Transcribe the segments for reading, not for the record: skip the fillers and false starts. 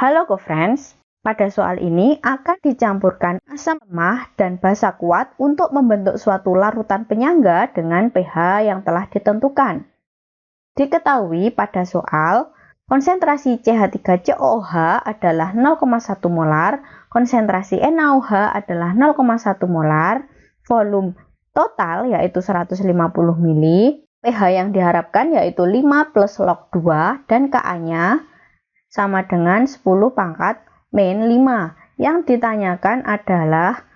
Halo co-friends, pada soal ini akan dicampurkan asam lemah dan basa kuat untuk membentuk suatu larutan penyangga dengan pH yang telah ditentukan. Diketahui pada soal, konsentrasi CH3COOH adalah 0,1 molar, konsentrasi NaOH adalah 0,1 molar, volume total yaitu 150 mili, pH yang diharapkan yaitu 5 plus log 2 dan Ka-nya sama dengan 10 pangkat min 5. Yang ditanyakan adalah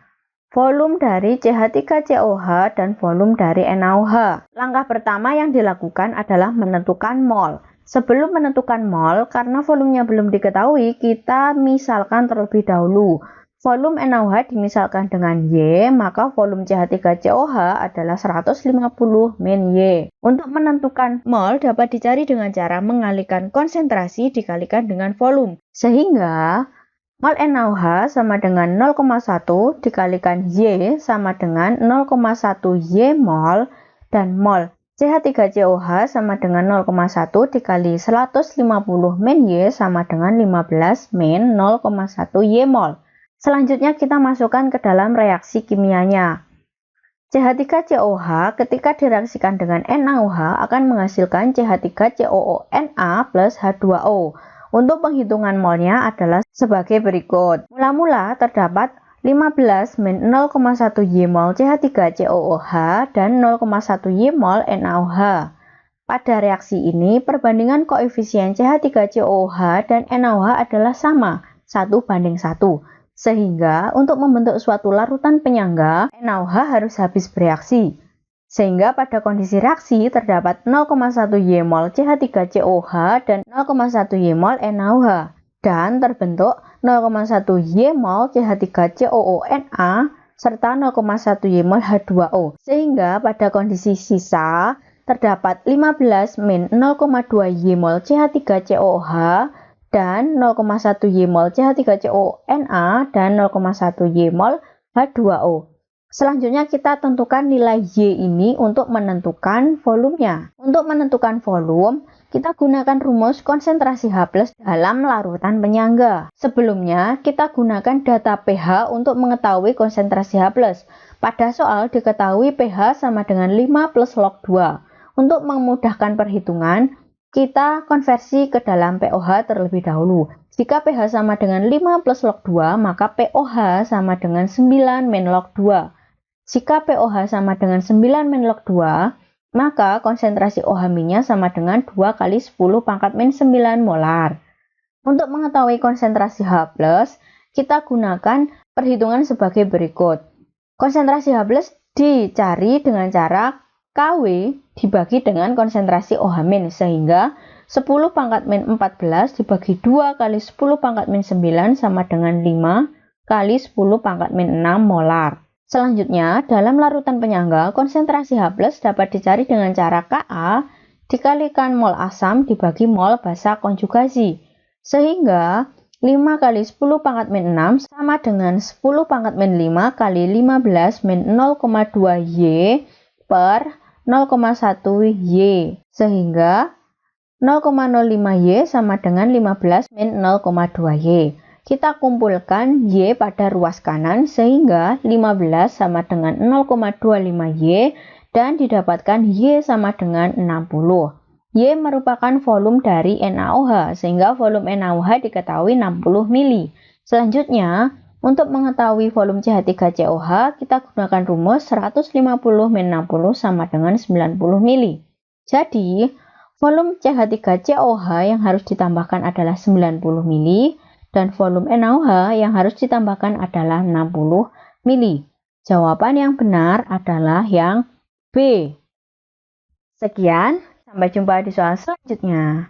volume dari CH3COOH dan volume dari NaOH. Langkah pertama yang dilakukan adalah menentukan mol. Sebelum menentukan mol, karena volumenya belum diketahui, kita misalkan terlebih dahulu. Volume NaOH dimisalkan dengan Y, maka volume CH3COOH adalah 150 min Y. Untuk menentukan mol dapat dicari dengan cara mengalihkan konsentrasi dikalikan dengan volume. Sehingga mol NaOH sama dengan 0,1 dikalikan Y sama dengan 0,1 Y mol, dan mol CH3COOH sama dengan 0,1 dikali 150 min Y sama dengan 15 min 0,1 Y mol. Selanjutnya kita masukkan ke dalam reaksi kimianya. CH3COOH ketika direaksikan dengan NaOH akan menghasilkan CH3COONa plus H2O. Untuk penghitungan molnya adalah sebagai berikut. Mula-mula terdapat 15 min 0,1 Y mol CH3COOH dan 0,1 Y mol NaOH. Pada reaksi ini, perbandingan koefisien CH3COOH dan NaOH adalah sama, 1:1. Sehingga untuk membentuk suatu larutan penyangga, NaOH harus habis bereaksi. Sehingga pada kondisi reaksi terdapat 0,1 Y mol CH3COOH dan 0,1 Y mol NaOH. Dan terbentuk 0,1 Y mol CH3COONa serta 0,1 Y mol H2O. Sehingga pada kondisi sisa terdapat 15 min 0,2 Y mol CH3COOH dan 0,1 Y mol CH3COONa dan 0,1 Y mol H2O. Selanjutnya kita tentukan nilai Y ini untuk menentukan volumenya. Untuk menentukan volume, kita gunakan rumus konsentrasi H+ dalam larutan penyangga. Sebelumnya, kita gunakan data pH untuk mengetahui konsentrasi H+. Pada soal diketahui pH sama dengan 5 plus log 2. Untuk memudahkan perhitungan, kita konversi ke dalam pOH terlebih dahulu. Jika pH sama dengan 5 plus log 2, maka pOH sama dengan 9 min log 2. Jika pOH sama dengan 9 min log 2, maka konsentrasi OH-nya sama dengan 2 kali 10 pangkat min 9 molar. Untuk mengetahui konsentrasi H+, kita gunakan perhitungan sebagai berikut. Konsentrasi H+ dicari dengan cara KW dibagi dengan konsentrasi OH-, sehingga 10 pangkat min 14 dibagi 2 kali 10 pangkat min 9 sama dengan 5 kali 10 pangkat min 6 molar. Selanjutnya, dalam larutan penyangga, konsentrasi H+ dapat dicari dengan cara Ka dikalikan mol asam dibagi mol basa konjugasi. Sehingga 5 kali 10 pangkat min 6 sama dengan 10 pangkat min 5 kali 15 min 0,2 Y per 0,1 Y, sehingga 0,05 Y sama dengan 15 min 0,2 Y. Kita kumpulkan Y pada ruas kanan sehingga 15 sama dengan 0,25 Y dan didapatkan Y sama dengan 60. Y merupakan volume dari NaOH sehingga volume NaOH diketahui 60 mili. Selanjutnya, untuk mengetahui volume CH3COOH, kita gunakan rumus 150 min 60 sama dengan 90 mili. Jadi, volume CH3COOH yang harus ditambahkan adalah 90 mili, dan volume NaOH yang harus ditambahkan adalah 60 mili. Jawaban yang benar adalah yang B. Sekian, sampai jumpa di soal selanjutnya.